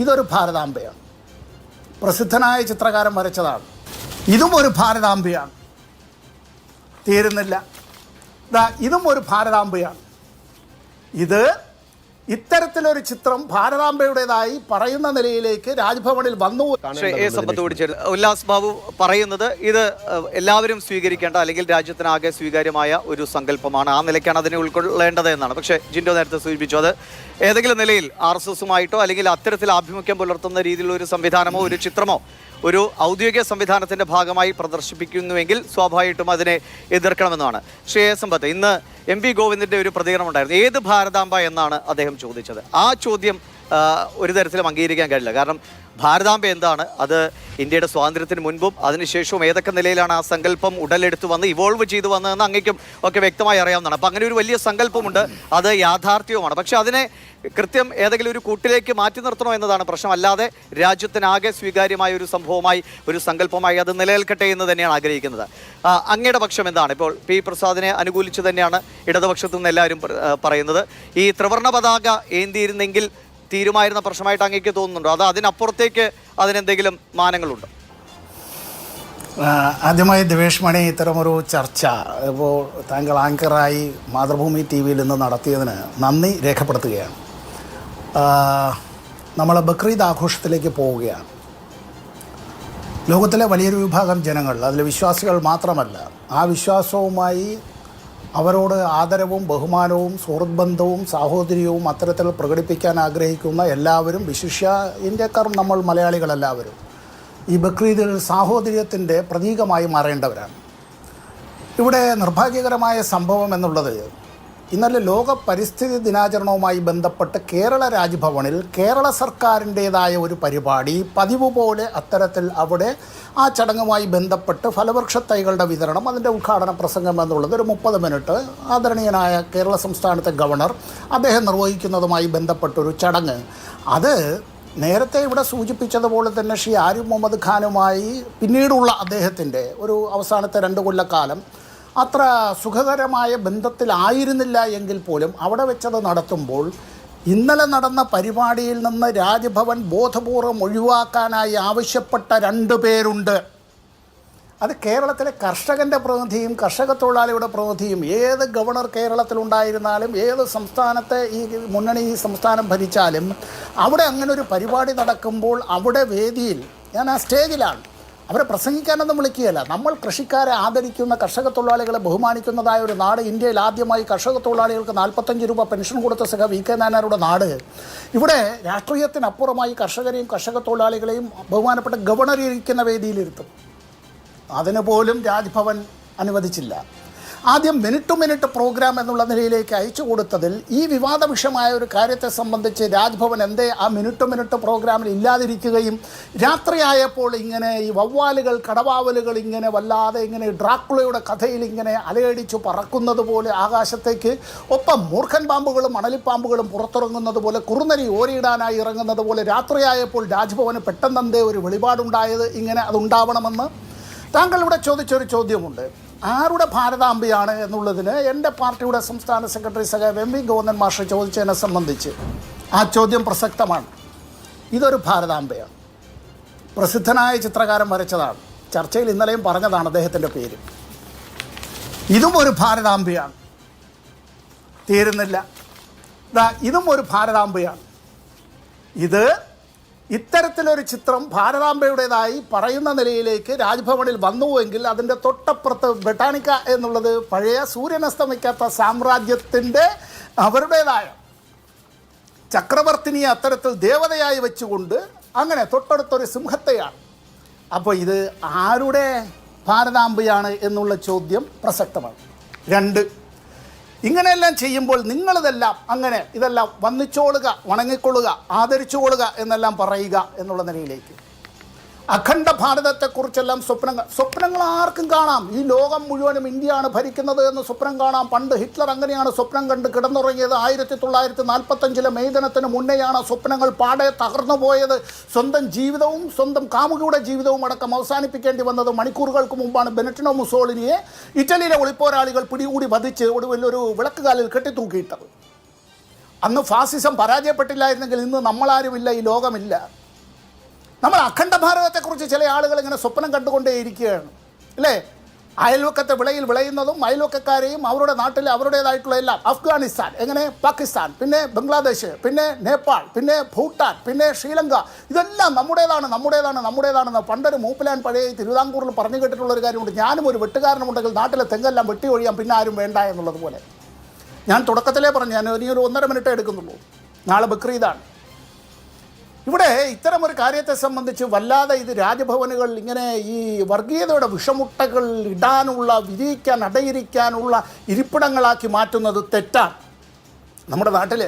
ഇതൊരു ഭാരതാംബയാണ്. പ്രസിദ്ധനായ ചിത്രകാരൻ വരച്ചതാണ്. ഇതും ഒരു ഭാരതാംബയാണ്. തീരുന്നില്ല. ഇതും ഒരു ഭാരതാംബയാണ്. ഇത് ഇത്തരത്തിലൊരു ചിത്രം ഭാരതാംബയുടേതായി പറയുന്ന നിലയിലേക്ക് രാജ്ഭവനിൽ വന്നു. ഉല്ലാസ് ബാബു പറയുന്നത് ഇത് എല്ലാവരും സ്വീകരിക്കേണ്ട അല്ലെങ്കിൽ രാജ്യത്തിനാകെ സ്വീകാര്യമായ ഒരു സങ്കല്പമാണ്, ആ നിലയ്ക്കാണ് അതിനെ ഉൾക്കൊള്ളേണ്ടത് എന്നാണ്. പക്ഷേ ജിൻഡോ നേരത്തെ സൂചിപ്പിച്ചു, അത് ഏതെങ്കിലും നിലയിൽ RSSുമായിട്ടോ അല്ലെങ്കിൽ അത്തരത്തിൽ ആഭിമുഖ്യം പുലർത്തുന്ന രീതിയിലുള്ള ഒരു സംവിധാനമോ ഒരു ചിത്രമോ ഒരു ഔദ്യോഗിക സംവിധാനത്തിൻ്റെ ഭാഗമായി പ്രദർശിപ്പിക്കുന്നുവെങ്കിൽ സ്വാഭാവികമായിട്ടും അതിനെ എതിർക്കണമെന്നാണ്. സമ്പത്ത്, ഇന്ന് MP ഗോവിന്ദൻ്റെ ഒരു പ്രതികരണം ഉണ്ടായിരുന്നു. ഏത് ഭാരതാംബ എന്നാണ് അദ്ദേഹം ചോദിച്ചത്. ആ ചോദ്യം ഒരു തരത്തിലും അംഗീകരിക്കാൻ കഴിയില്ല. കാരണം ഭാരതാംബ എന്താണ്, അത് ഇന്ത്യയുടെ സ്വാതന്ത്ര്യത്തിന് മുൻപും അതിനുശേഷവും ഏതൊക്കെ നിലയിലാണ് ആ സങ്കല്പം ഉടലെടുത്ത് വന്ന് ഇവോൾവ് ചെയ്തു വന്നതെന്ന് അങ്ങേക്കും ഒക്കെ വ്യക്തമായി അറിയാവുന്നതാണ്. അപ്പം അങ്ങനെ ഒരു വലിയ സങ്കല്പമുണ്ട്, അത് യാഥാർത്ഥ്യവുമാണ്. പക്ഷെ അതിനെ കൃത്യം ഏതെങ്കിലും ഒരു കൂട്ടിലേക്ക് മാറ്റി നിർത്തണോ എന്നതാണ് പ്രശ്നം. അല്ലാതെ രാജ്യത്തിനാകെ സ്വീകാര്യമായ ഒരു സംഭവമായി ഒരു സങ്കല്പമായി അത് നിലനിൽക്കട്ടെ എന്ന് തന്നെയാണ് ആഗ്രഹിക്കുന്നത്. അങ്ങയുടെ പക്ഷം എന്താണ്? ഇപ്പോൾ P പ്രസാദിനെ അനുകൂലിച്ച് തന്നെയാണ് ഇടതുപക്ഷത്തു നിന്ന് എല്ലാവരും പറയുന്നത്. ഈ ത്രിവർണ്ണ പതാക ഏന്തിയിരുന്നെങ്കിൽ തീരുമായിരുന്ന പ്രശ്നമായിട്ട് അങ്ങേക്ക് തോന്നുന്നുണ്ടോ? അത് അതിനപ്പുറത്തേക്ക് അതിനെന്തെങ്കിലും മാനങ്ങളുണ്ടോ? ആദ്യമായി ദിവേഷ് മണി, ഇത്തരമൊരു ചർച്ച ഇപ്പോൾ താങ്കൾ ആങ്കറായി മാതൃഭൂമി TV-യിൽ നിന്ന് നടത്തിയതിന് നന്ദി രേഖപ്പെടുത്തുകയാണ്. നമ്മൾ ബക്രീദ് ആഘോഷത്തിലേക്ക് പോവുകയാണ്. ലോകത്തിലെ വലിയൊരു വിഭാഗം ജനങ്ങൾ, അതിൽ വിശ്വാസികൾ മാത്രമല്ല, ആ വിശ്വാസവുമായി അവരോട് ആദരവും ബഹുമാനവും സുഹൃത്ത് ബന്ധവും സാഹോദര്യവും അത്തരത്തിൽ പ്രകടിപ്പിക്കാൻ ആഗ്രഹിക്കുന്ന എല്ലാവരും, വിശിഷ്യ ഇന്ത്യക്കാർ നമ്മൾ മലയാളികളെല്ലാവരും ഈ ബക്രീദിൽ സാഹോദര്യത്തിൻ്റെ പ്രതീകമായി മാറേണ്ടവരാണ്. ഇവിടെ നിർഭാഗ്യകരമായ സംഭവം എന്നുള്ളത്, ഇന്നലെ ലോക പരിസ്ഥിതി ദിനാചരണവുമായി ബന്ധപ്പെട്ട് കേരള രാജ്ഭവനിൽ കേരള സർക്കാരിൻ്റേതായ ഒരു പരിപാടി പതിവ് പോലെ അത്തരത്തിൽ അവിടെ ആ ചടങ്ങുമായി ബന്ധപ്പെട്ട് ഫലവൃക്ഷ തൈകളുടെ വിതരണം, അതിൻ്റെ ഉദ്ഘാടന പ്രസംഗം എന്നുള്ളത് ഒരു 30 മിനിറ്റ് ആദരണീയനായ കേരള സംസ്ഥാനത്തെ ഗവർണർ അദ്ദേഹം നിർവഹിക്കുന്നതുമായി ബന്ധപ്പെട്ടൊരു ചടങ്ങ്. അത് നേരത്തെ ഇവിടെ സൂചിപ്പിച്ചതുപോലെ തന്നെ ശ്രീ ആരിഫ് മുഹമ്മദ് ഖാനുമായി പിന്നീടുള്ള അദ്ദേഹത്തിൻ്റെ ഒരു അവസാനത്തെ 2 കൊല്ലക്കാലം അത്ര സുഖകരമായ ബന്ധത്തിലായിരുന്നില്ല എങ്കിൽ പോലും അവിടെ വെച്ചത് നടത്തുമ്പോൾ ഇന്നലെ നടന്ന പരിപാടിയിൽ നിന്ന് രാജ്ഭവൻ ബോധപൂർവം ഒഴിവാക്കാനായി ആവശ്യപ്പെട്ട 2 പേരുണ്ട്. അത് കേരളത്തിലെ കർഷകൻ്റെ പ്രതിനിധിയും കർഷക തൊഴിലാളിയുടെ പ്രതിനിധിയും. ഏത് ഗവർണർ കേരളത്തിലുണ്ടായിരുന്നാലും, ഏത് സംസ്ഥാനത്തെ ഈ മുന്നണി ഈ സംസ്ഥാനം ഭരിച്ചാലും, അവിടെ അങ്ങനെ ഒരു പരിപാടി നടക്കുമ്പോൾ അവിടെ വേദിയിൽ, ഞാൻ ആ സ്റ്റേജിലാണ്, അവരെ പ്രസംഗിക്കാനൊന്നും വിളിക്കുകയല്ല. നമ്മൾ കൃഷിക്കാരെ ആദരിക്കുന്ന, കർഷക തൊഴിലാളികളെ ബഹുമാനിക്കുന്നതായ ഒരു നാട്, ഇന്ത്യയിൽ ആദ്യമായി കർഷക തൊഴിലാളികൾക്ക് 45 രൂപ പെൻഷൻ കൊടുത്ത സഖ VK നായനാരുടെ നാട്. ഇവിടെ രാഷ്ട്രീയത്തിനപ്പുറമായി കർഷകരെയും കർഷക തൊഴിലാളികളെയും ബഹുമാനപ്പെട്ട ഗവർണർ ഇരിക്കുന്ന വേദിയിലിരുത്തും. അതിന് പോലും രാജ്ഭവൻ അനുവദിച്ചില്ല. ആദ്യം മിനിറ്റ് ടു മിനിറ്റ് പ്രോഗ്രാം എന്നുള്ള നിലയിലേക്ക് അയച്ചു കൊടുത്തതിൽ ഈ വിവാദ വിഷയമായ ഒരു കാര്യത്തെ സംബന്ധിച്ച് രാജ്ഭവൻ എന്തേ ആ മിനിറ്റ് ടു മിനിറ്റ് പ്രോഗ്രാമിൽ ഇല്ലാതിരിക്കുകയും രാത്രിയായപ്പോൾ ഇങ്ങനെ ഈ വവ്വാലുകൾ കടവാവലുകൾ ഇങ്ങനെ വല്ലാതെ ഇങ്ങനെ ഡ്രാക്കുളയുടെ കഥയിൽ ഇങ്ങനെ അലയടിച്ചു പറക്കുന്നത് പോലെ ആകാശത്തേക്ക്, ഒപ്പം മൂർഖൻ പാമ്പുകളും മണലിപ്പാമ്പുകളും പുറത്തിറങ്ങുന്നത് പോലെ, കുറുനരി ഓരിയിടാനായി ഇറങ്ങുന്നത് പോലെ രാത്രിയായപ്പോൾ രാജ്ഭവന് പെട്ടെന്നെന്തേ ഒരു വെളിപാടുണ്ടായത്, ഇങ്ങനെ അതുണ്ടാവണമെന്ന് താങ്കൾ ഇവിടെ ചോദിച്ചൊരു ചോദ്യമുണ്ട്. ആരുടെ ഭാരതാംബയാണ് എന്നുള്ളതിന് എൻ്റെ പാർട്ടിയുടെ സംസ്ഥാന സെക്രട്ടറി സഖാവ് MP ഗോവിന്ദൻ മാഷ് ചോദിച്ചതിനെ സംബന്ധിച്ച് ആ ചോദ്യം പ്രസക്തമാണ്. ഇതൊരു ഭാരതാംബയാണ്. പ്രസിദ്ധനായ ചിത്രകാരൻ വരച്ചതാണ്. ചർച്ചയിൽ ഇന്നലെയും പറഞ്ഞതാണ് അദ്ദേഹത്തിൻ്റെ പേര്. ഇതും ഒരു ഭാരതാംബയാണ്. തീരുന്നില്ല. ഇതും ഒരു ഭാരതാംബയാണ്. ഇത് ഇത്തരത്തിലൊരു ചിത്രം ഭാരതാംബയുടേതായി പറയുന്ന നിലയിലേക്ക് രാജ്ഭവനിൽ വന്നുവെങ്കിൽ അതിൻ്റെ തൊട്ടപ്പുറത്ത് ബൊട്ടാണിക്ക എന്നുള്ളത് പഴയ സൂര്യനസ്തമിക്കാത്ത സാമ്രാജ്യത്തിൻ്റെ അവരുടേതായ ചക്രവർത്തിനിയെ അത്തരത്തിൽ ദേവതയായി വെച്ചുകൊണ്ട് അങ്ങനെ തൊട്ടടുത്തൊരു സിംഹത്തെയാണ്. അപ്പോൾ ഇത് ആരുടെ ഭാരതാംബയാണ് എന്നുള്ള ചോദ്യം പ്രസക്തമാണ്. 2, ഇങ്ങനെയെല്ലാം ചെയ്യുമ്പോൾ നിങ്ങളിതെല്ലാം അങ്ങനെ ഇതെല്ലാം വന്നിച്ചോളുക, വണങ്ങിക്കൊള്ളുക, ആദരിച്ചുകൊള്ളുക എന്നെല്ലാം പറയുക എന്നുള്ള നിലയിലേക്ക് അഖണ്ഡ ഭാരതത്തെക്കുറിച്ചെല്ലാം സ്വപ്നങ്ങൾ ആർക്കും കാണാം. ഈ ലോകം മുഴുവനും ഇന്ത്യയാണ് ഭരിക്കുന്നത് എന്ന് സ്വപ്നം കാണാം. പണ്ട് ഹിറ്റ്ലർ അങ്ങനെയാണ് സ്വപ്നം കണ്ട് കിടന്നുറങ്ങിയത്. 1945 മെയ് ദിനത്തിന് മുന്നെയാണ് സ്വപ്നങ്ങൾ പാടെ തകർന്നു പോയത്. സ്വന്തം ജീവിതവും സ്വന്തം കാമുകിയുടെ ജീവിതവും അടക്കം അവസാനിപ്പിക്കേണ്ടി വന്നത് മണിക്കൂറുകൾക്ക് മുമ്പാണ്. ബെനറ്റിനോ മുസോളിനിയെ ഇറ്റലിയിലെ ഒളിപ്പോരാളികൾ പിടികൂടി വധിച്ച് ഒടുവിൽ ഒരു വിളക്കുകാലിൽ കെട്ടിത്തൂക്കിയിട്ടത്. അന്ന് ഫാസിസം പരാജയപ്പെട്ടില്ലായിരുന്നെങ്കിൽ ഇന്ന് നമ്മളാരുമില്ല, ഈ ലോകമില്ല. നമ്മൾ അഖണ്ഡ ഭാരതത്തെക്കുറിച്ച് ചില ആളുകൾ ഇങ്ങനെ സ്വപ്നം കണ്ടുകൊണ്ടേയിരിക്കുകയാണ് അല്ലേ? അയൽവക്കത്തെ വിളയിൽ വിളയുന്നതും അയൽവക്കക്കാരെയും അവരുടെ നാട്ടിൽ അവരുടേതായിട്ടുള്ള എല്ലാം, അഫ്ഗാനിസ്ഥാൻ, എങ്ങനെ പാകിസ്ഥാൻ, പിന്നെ ബംഗ്ലാദേശ്, പിന്നെ നേപ്പാൾ, പിന്നെ ഭൂട്ടാൻ, പിന്നെ ശ്രീലങ്ക, ഇതെല്ലാം നമ്മുടേതാണെന്ന് പണ്ടൊരു മൂപ്പിലാൻ പഴയ തിരുവിതാംകൂറിൽ പറഞ്ഞു കേട്ടിട്ടുള്ളൊരു കാര്യമുണ്ട്. ഞാനും ഒരു വെട്ടുകാരനുണ്ടെങ്കിൽ നാട്ടിലെ തെങ്ങെല്ലാം വെട്ടി ഒഴിയാൻ പിന്നെ ആരും വേണ്ട എന്നുള്ളതുപോലെ. ഞാൻ തുടക്കത്തിലേ പറഞ്ഞു, ഞാൻ ഇനിയൊരു 1.5 മിനിറ്റേ എടുക്കുന്നുള്ളൂ, നാളെ ബക്രീദാണ്. ഇവിടെ ഇത്തരമൊരു കാര്യത്തെ സംബന്ധിച്ച് വല്ലാതെ ഇത് രാജ്ഭവനുകൾ ഇങ്ങനെ ഈ വർഗീയതയുടെ വിഷമുട്ടകൾ ഇടാനുള്ള, വിരിയിക്കാൻ, അടയിരിക്കാനുള്ള ഇരിപ്പിടങ്ങളാക്കി മാറ്റുന്നത് തെറ്റാണ്. നമ്മുടെ നാട്ടിൽ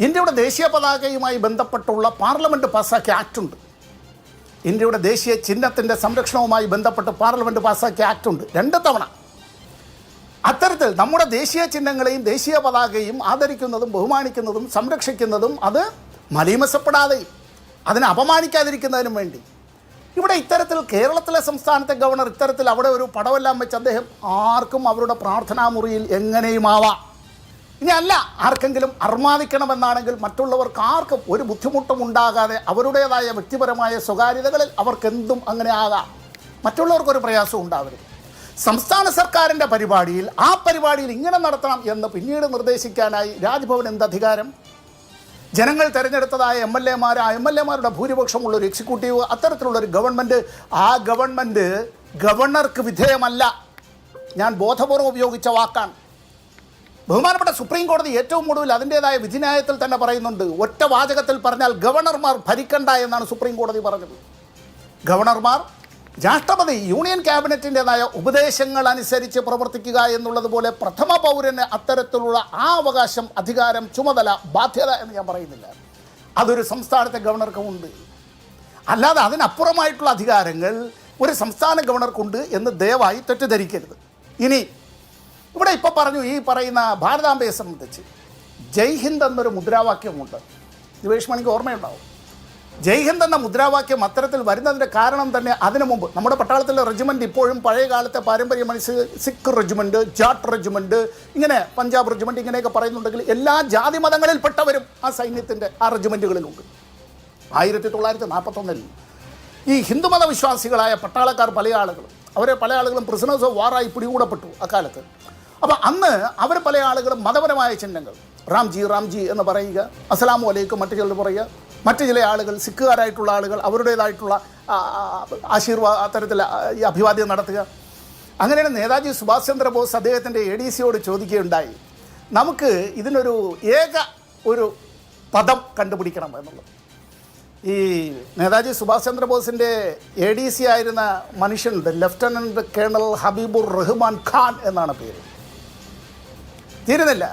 ഇന്ത്യയുടെ ദേശീയ പതാകയുമായി ബന്ധപ്പെട്ടുള്ള പാർലമെൻറ്റ് പാസ്സാക്കിയ ആക്റ്റുണ്ട്. ഇന്ത്യയുടെ ദേശീയ ചിഹ്നത്തിൻ്റെ സംരക്ഷണവുമായി ബന്ധപ്പെട്ട് പാർലമെൻറ്റ് പാസ്സാക്കിയ ആക്റ്റുണ്ട് 2 തവണ. അത്തരത്തിൽ നമ്മുടെ ദേശീയ ചിഹ്നങ്ങളെയും ദേശീയ പതാകയും ആദരിക്കുന്നതും ബഹുമാനിക്കുന്നതും സംരക്ഷിക്കുന്നതും അത് മലീമസപ്പെടാതെയും അതിനെ അപമാനിക്കാതിരിക്കുന്നതിനും വേണ്ടി ഇവിടെ ഇത്തരത്തിൽ കേരളത്തിലെ സംസ്ഥാനത്തെ ഗവർണർ ഇത്തരത്തിൽ അവിടെ ഒരു പടമെല്ലാം വെച്ച് അദ്ദേഹം ആർക്കും അവരുടെ പ്രാർത്ഥനാ മുറിയിൽ എങ്ങനെയുമാവാം. ഇനി അല്ല ആർക്കെങ്കിലും അർമാദിക്കണമെന്നാണെങ്കിൽ മറ്റുള്ളവർക്ക് ആർക്കും ഒരു ബുദ്ധിമുട്ടും ഉണ്ടാകാതെ അവരുടേതായ വ്യക്തിപരമായ സ്വകാര്യതകളിൽ അവർക്കെന്തും അങ്ങനെ ആകാം. മറ്റുള്ളവർക്കൊരു പ്രയാസവും ഉണ്ടാവരുത്. സംസ്ഥാന സർക്കാരിൻ്റെ പരിപാടിയിൽ ആ പരിപാടിയിൽ ഇങ്ങനെ നടത്തണം എന്ന് പിന്നീട് നിർദ്ദേശിക്കാനായി രാജ്ഭവൻ എന്ത് അധികാരം? ജനങ്ങൾ തിരഞ്ഞെടുത്തതായ എം.എൽ.എമാരുടെ ഭൂരിപക്ഷമുള്ളൊരു എക്സിക്യൂട്ടീവ്, അത്തരത്തിലുള്ളൊരു ഗവൺമെൻറ്, ആ ഗവൺമെൻറ് ഗവർണർക്ക് വിധേയമല്ല. ഞാൻ ബോധപൂർവ്വം ഉപയോഗിച്ച വാക്കാണ്. ബഹുമാനപ്പെട്ട സുപ്രീം കോടതി ഏറ്റവും ഒടുവിൽ അതിൻ്റേതായ വിധിന്യായത്തിൽ തന്നെ പറയുന്നുണ്ട്, ഒറ്റ വാചകത്തിൽ പറഞ്ഞാൽ ഗവർണർമാർ ഭരിക്കണ്ട എന്നാണ് സുപ്രീം കോടതി പറഞ്ഞത്. ഗവർണർമാർ രാഷ്ട്രപതി യൂണിയൻ ക്യാബിനറ്റിൻ്റെതായ ഉപദേശങ്ങൾ അനുസരിച്ച് പ്രവർത്തിക്കുക എന്നുള്ളതുപോലെ പ്രഥമ പൗരന് അത്തരത്തിലുള്ള ആ അവകാശം, അധികാരം, ചുമതല, ബാധ്യത എന്ന് ഞാൻ പറയുന്നില്ല. അതൊരു സംസ്ഥാനത്തെ ഗവർണർക്കുമുണ്ട്. അല്ലാതെ അതിനപ്പുറമായിട്ടുള്ള അധികാരങ്ങൾ ഒരു സംസ്ഥാന ഗവർണർക്കുണ്ട് എന്ന് ദയവായി തെറ്റിദ്ധരിക്കരുത്. ഇനി ഇവിടെ ഇപ്പോൾ പറഞ്ഞു, ഈ പറയുന്ന ഭാരതാംബയെ സംബന്ധിച്ച് ജയ് ഹിന്ദ് എന്നൊരു മുദ്രാവാക്യമുണ്ട്. ദിവേഷ് മണിക്ക് ഓർമ്മയുണ്ടാവും. ജയ് ഹിന്ദ് എന്ന മുദ്രാവാക്യം അത്തരത്തിൽ വരുന്നതിൻ്റെ കാരണം തന്നെ അതിനു മുമ്പ് നമ്മുടെ പട്ടാളത്തിലെ റെജിമെൻ്റ് ഇപ്പോഴും പഴയ കാലത്തെ പാരമ്പര്യമനുസരിച്ച് സിഖ് റെജിമെൻറ്റ്, ജാട്ട് റെജിമെൻറ്റ്, ഇങ്ങനെ പഞ്ചാബ് റെജിമെൻറ്റ് ഇങ്ങനെയൊക്കെ പറയുന്നുണ്ടെങ്കിൽ എല്ലാ ജാതി മതങ്ങളിൽപ്പെട്ടവരും ആ സൈന്യത്തിൻ്റെ ആ റെജിമെൻറ്റുകളിലുണ്ട്. 1941 ഈ ഹിന്ദുമത വിശ്വാസികളായ പട്ടാളക്കാർ പല ആളുകളും പ്രിസണേഴ്സ് ഓഫ് വാറായി പിടികൂടപ്പെട്ടു അക്കാലത്ത്. അപ്പോൾ അന്ന് അവർ പല ആളുകളും മതപരമായ ചിഹ്നങ്ങൾ, റാംജി എന്ന് പറയുക, അസ്സലാമു അലൈക്കും മറ്റു ചിലർ പറയുക, മറ്റു ചില ആളുകൾ സിഖുകാരായിട്ടുള്ള ആളുകൾ അവരുടേതായിട്ടുള്ള ആശീർവാദ അത്തരത്തിൽ ഈ അഭിവാദ്യം നടത്തുക. അങ്ങനെയാണ് നേതാജി സുഭാഷ് ചന്ദ്രബോസ് അദ്ദേഹത്തിൻ്റെ ADCയോട് ചോദിക്കുകയുണ്ടായി, നമുക്ക് ഇതിനൊരു ഒരു പദം കണ്ടുപിടിക്കണം എന്നുള്ളത്. ഈ നേതാജി സുഭാഷ് ചന്ദ്രബോസിൻ്റെ ADC ആയിരുന്ന മനുഷ്യനുണ്ട്, ലഫ്റ്റനൻറ്റ് കേണൽ ഹബീബുർ റഹ്മാൻ ഖാൻ എന്നാണ് പേര്. തീരുന്നില്ല.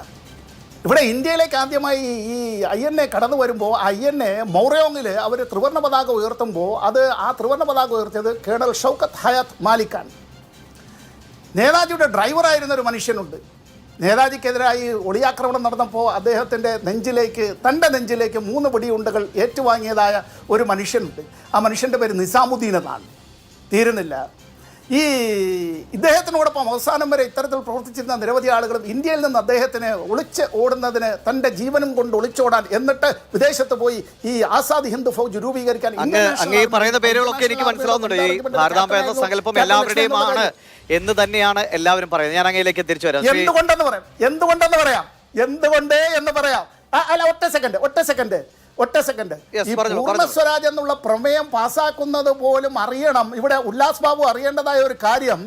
ഇവിടെ ഇന്ത്യയിലേക്ക് ആദ്യമായി ഈ INA കടന്നു വരുമ്പോൾ INA മൗറയോങ്ങിൽ അവർ ത്രിവർണ്ണ പതാക ഉയർത്തുമ്പോൾ ആ ത്രിവർണ്ണ പതാക ഉയർത്തിയത് കേണൽ ഷൗക്കത്ത് ഹയാത്ത് മാലിക്കാണ്. നേതാജിയുടെ ഡ്രൈവറായിരുന്നൊരു മനുഷ്യനുണ്ട്. നേതാജിക്കെതിരായി ഒളിയാക്രമണം നടന്നപ്പോൾ അദ്ദേഹത്തിൻ്റെ തൻ്റെ നെഞ്ചിലേക്ക് 3 വെടിയുണ്ടകൾ ഏറ്റുവാങ്ങിയതായ ഒരു മനുഷ്യനുണ്ട്. ആ മനുഷ്യൻ്റെ പേര് നിസാമുദ്ദീൻ എന്നാണ്. തീരുന്നില്ല. ഈ ഇദ്ദേഹത്തിനോടൊപ്പം അവസാനം വരെ ഇത്തരത്തിൽ പ്രവർത്തിച്ചിരുന്ന നിരവധി ആളുകളും ഇന്ത്യയിൽ നിന്ന് അദ്ദേഹത്തിന് ഒളിച്ച് ഓടുന്നതിന് തൻ്റെ ജീവനും കൊണ്ട് ഒളിച്ചോടാൻ, എന്നിട്ട് വിദേശത്ത് പോയി ഈ ആസാദ് ഹിന്ദ് ഫൗജ് രൂപീകരിക്കാൻ പറയുന്ന പേരുകളൊക്കെ എനിക്ക് മനസ്സിലാവുന്നുണ്ട്. ഈ ഭാരതാംബ എന്ന സങ്കല്പം എല്ലാവരുടെയും ആണ് എന്ന് തന്നെയാണ് എല്ലാവരും പറയുന്നത്. ഞാൻ അങ്ങയിലേക്ക് തിരിച്ചു വരാം. എന്തുകൊണ്ട് അല്ല, ഒറ്റ സെക്കൻഡ് ഈ പൂർണ്ണ സ്വരാജ് എന്നുള്ള പ്രമേയം പാസ്സാക്കുന്നത് പോലും അറിയണം. ഇവിടെ ഉല്ലാസ് ബാബു അറിയേണ്ടതായ ഒരു കാര്യം,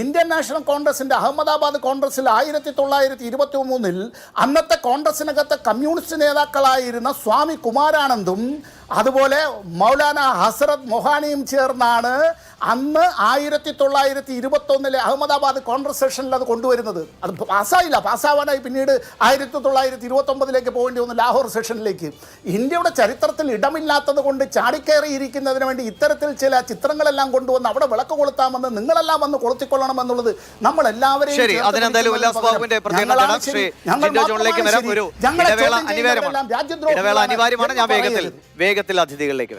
ഇന്ത്യൻ നാഷണൽ കോൺഗ്രസിൻ്റെ അഹമ്മദാബാദ് കോൺഗ്രസിൽ 1923 അന്നത്തെ കോൺഗ്രസിനകത്തെ കമ്മ്യൂണിസ്റ്റ് നേതാക്കളായിരുന്ന സ്വാമി കുമാരാനന്ദും അതുപോലെ മൗലാന ഹസ്രത് മൊഹാനിയും ചേർന്നാണ് അന്ന് 1921 അഹമ്മദാബാദ് കോൺഗ്രസ് സെഷനിൽ അത് കൊണ്ടുവരുന്നത്. അത് പാസ്സാവാനായി പിന്നീട് 1929 പോകേണ്ടി വന്നു ലാഹോർ സെഷനിലേക്ക്. ഇന്ത്യയുടെ ചരിത്രത്തിൽ ഇടമില്ലാത്തത് കൊണ്ട് ചാടിക്കയറിയിരിക്കുന്നതിന് വേണ്ടി ഇത്തരത്തിൽ ചില ചിത്രങ്ങളെല്ലാം കൊണ്ടുവന്ന് അവിടെ വിളക്ക് കൊളുത്താമെന്ന് നിങ്ങളെല്ലാം വന്ന് കൊളുത്തിക്കൊള്ളണമെന്നുള്ളത് നമ്മൾ എല്ലാവരെയും അനിവാര്യമാണ്. ഞാൻ വേഗത്തിൽ അതിഥികളിലേക്ക് വരാം.